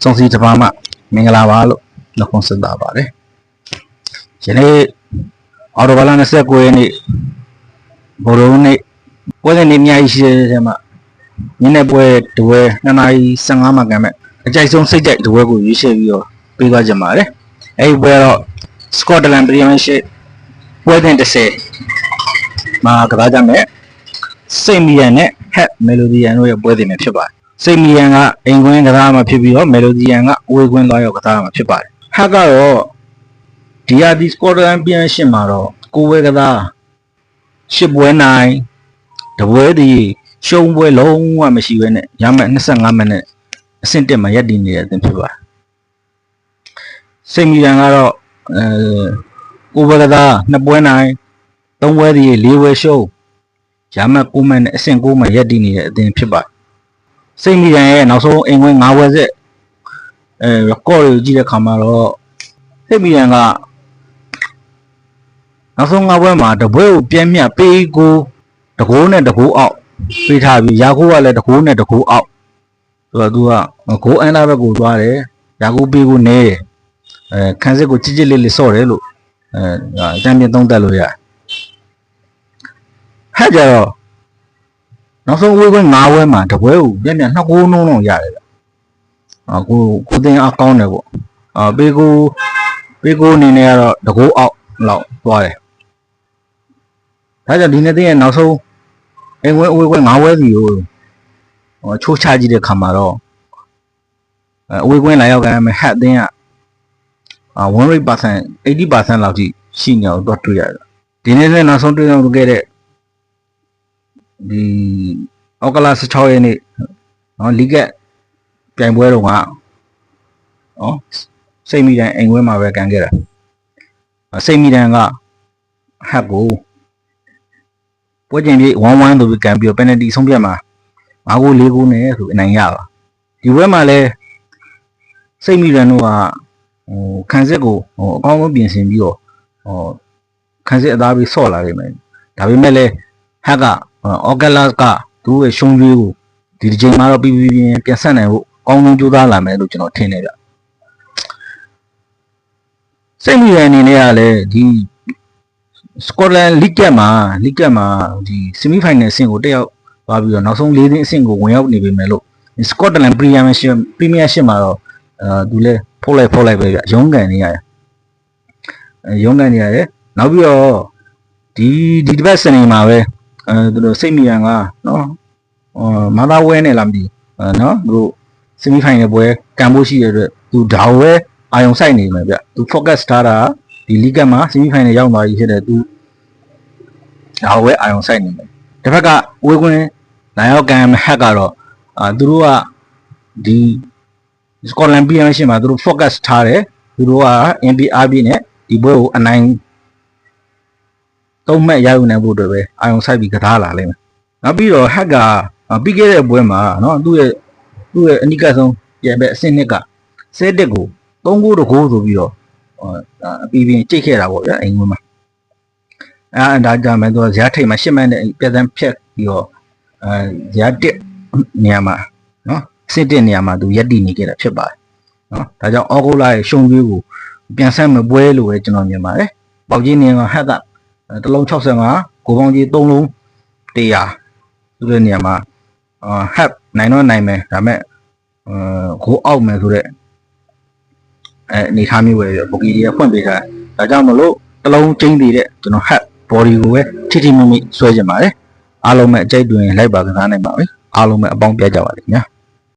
စုံစီတစ်ပါးမှမင်္ဂလာပါလို့နှုတ်ခွန်းဆက်တာပါတယ်ယနေ့အော်တိုဘာလ29ရက်နေ့ဗုဒ္ဓဟူးနေ့ပွဲစဉ်နေ့အများကြီးရှိတဲ့ထဲမှာညနေပွဲတပွဲ2:15မှာကံမဲ့အကြိုက်ဆုံးစိတ်ကြိုက်တပွဲကိုရွေးချယ်ပြီးတော့ပေးသွားကြပါတယ်အဲဒီပွဲတော့ Scotland Premiership ပွဲစဉ်30မှာကစားကြမယ်စိတ်မီယန်နဲ့ Hat Melodian တို့ရဲ့ပွဲစဉ်ပဲဖြစ်ပါတယ်စိတ်မီယန်ကအိမ်ကွင်းကစားမှာဖြစ်ပြီးတော့ Melodian ကအဝေးကွင်းသွားရောက်ကစားမှာဖြစ်ပါတယ် Hat ကတော့ဒီဟာဒီ Scotland Premiership မှာတော့ကိုယ်ဝဲကစား10ပွဲနိုင်တပွဲဒီရှုံးပွဲလုံးဝမရှိဘဲနဲ့ရမှတ်25မိနစ်အဆင့်1မှာရပ်တည်နေတဲ့အသင်းဖြစ်ပါတယ်စိတ်မီယန်ကတော့ကိုယ်ဝဲကစား2ပွဲနိုင်3ပွဲဒီ4ပွဲရှုံးရမှတ်9မိနစ်အဆင့်9မှာရပ်တည်နေတဲ့အသင်းဖြစ်ပါတယ်စိတ်မီယန်ရဲ့နောက်ဆုံးအိမ်ဝင်5ပွဲစစ်record ကိုကြည့်တဲ့အခါမှာတော့စိတ်မီယန်ကနောက်ဆုံး5ပွဲမှာတပွဲကိုပြင်းမြပေးကိုတကိုးနဲ့တကိုးအောက်ပေးထားပြီးရာခိုးကလည်းတကိုးနဲ့တကိုးအောက်ဆိုတော့သူကဂိုးအန်တာဘက်ကိုသွားတယ်ရာခိုးပေးကိုနဲတယ်ခန်းစစ်ကိုကြစ်ကြစ်လေးလေးဆော့တယ်လို့အတန်းပြသုံးသပ်လို့ရတယ်ဟဲ့ကြတော့နောက်ဆုံးဝေးခွင့်5ပွဲမှာတပွဲကိုပြင်းပြ2ဂိုးနှုံးလုံးရတယ်ဗျကိုတင်အကောင်းတယ်ပေါ့ပေးကိုအနေနဲ့ကတော့တကိုးအောက်လောက်သွားတယ်ဒါကြောင့်ဒီနေ့တင်ရဲ့နောက်ဆုံးအိမ်ဝဲအဝေးကွင်း5ဝဲစီကိုချိုးချကြည့်တဲ့ခါမှာတော့အဝေးကွင်းလာရောက်ကန်မဲ့ဟတ်အသင်းကwin rate percent 80% လောက်ထိရှိနေအောင်တော့တွေ့ရတယ်ဒီနေ့နဲ့နောက်ဆုံးတွေ့အောင်လုပ်ခဲ့တဲ့ဒီအောက်ကလာ16ရက်နေ့လီဂက်ပြိုင်ပွဲတော့ကစိတ်မီတန်အိမ်ဝဲမှာပဲကန်ခဲ့တာစိတ်မီတန်ကဟတ်ကိုပွဲချိန်ပြေး1-1ဆိုပြီးကန်ပြီးတော့ penalty ဆုံးဖြတ်မှာ5ဂိုး4ဂိုးနဲ့ဆိုအနိုင်ရပါဒီပွဲမှာလဲစိတ်မီတန်တို့ကခန်းစစ်ကိုအကောင်းဆုံးပြင်ဆင်ပြီးတော့ခန်းစစ်အသားပြီးဆော့လာခဲ့မယ်ဒါပေမဲ့လဲဟက်ကအော်ဂလတ်ကသူ့ရဲ့ရှုံးကျွေးကိုဒီတစ်ချိန်မှာတော့ပြီးပြန်ဆက်နိုင်ဖို့အကောင်းဆုံးကြိုးစားလာမယ်လို့ကျွန်တော်ထင်တယ်ဗျစိတ်မီတန်အနေနဲ့ကလည်းဒီScotland League မှာဒီ semi final အဆင့်ကိုတက်ရောက်သွားပြီးတော့နောက်ဆုံး၄သင်းအဆင့်ကိုဝင်ရောက်နေပြီမယ်လို့ Scotland Premiership မှာတော့သူလဲဖောက်လိုက်ပဲဗျရုန်းကန်နေရတယ်နောက်ပြီးတော့ဒီတစ်ပတ်စနေမှာပဲသူတို့စိတ်မီယန်ကနော်မာသာဝဲနဲ့လာမသိနော်သူတို့ semi final ပွဲကန်ဖို့ရှိတဲ့အတွက်သူဒါဝဲအာယုံစိုက်နေမယ်ဗျသူ focus ထားတာဒီ league မှာ semi final ရောက်သွားပြီဖြစ်တဲ့သူဒါဝဲအာယုံစိုက်နေမယ်တစ်ဖက်ကဝေးကွင်းနိုင်ရောက်ကန်ဟက်ကတော့သူတို့ကဒီ Scotland Premiership မှာသူတို့ focus ထားတယ်သူတို့က NPRB နဲ့ဒီပွဲကိုအနိုင်3မှတ်ရယူနိုင်ဖို့အတွက်ပဲအာယုံစိုက်ပြီးကစားလာလိမ့်မယ်နောက်ပြီးတော့ဟက်ကပြီးခဲ့တဲ့ပွဲမှာနော်သူ့ရဲ့အနိကဆုံးပြန်ပဲအဆင့်နှစ်က7ကို3ဂိုးတဂိုးဆိုပြီးတော့အပြီးကြိတ်ခဲ့တာပေါ့ဗျာအိမ်ဝင်မှာဒါကြောင့်မှသူကဇာတ်ထိတ်မှာ10မှတ်နဲ့ပြတ်သန်းဖြတ်ပြီးတော့ဇာတ်1နေရာမှာနော်စစ်တဲ့နေရာမှာသူရက်တည်နေခဲ့တာဖြစ်ပါတယ်နော်ဒါကြောင့်အော်ဂိုလာရဲ့ရှုံးကျွေးကိုပြန်ဆက်မပွဲလို့ပဲကျွန်တော်မြင်ပါတယ်ပေါက်ကြီးနေကဟက်ကတလုံး65ကိုပေါင်းကြီး3လုံး100သူတဲ့နေရာမှာဟက်နိုင်တော့နိုင်မယ်ဒါမဲ့ဂိုးအောက်မယ်ဆိုတဲ့အနေထားမျိုးပဲပိုကီဒီကဖွင့်ပေးထားဒါကြောင့်မလို့တလုံးချင်းတည်တဲ့ကျွန်တော်ဟက် body ကိုပဲထိမိဆွဲကြပါတယ်အားလုံးပဲအကြိုက်တွင်လိုက်ပါကစားနိုင်ပါပြီအားလုံးပဲအပေါင်းပြကြပါလိမ့်မယ်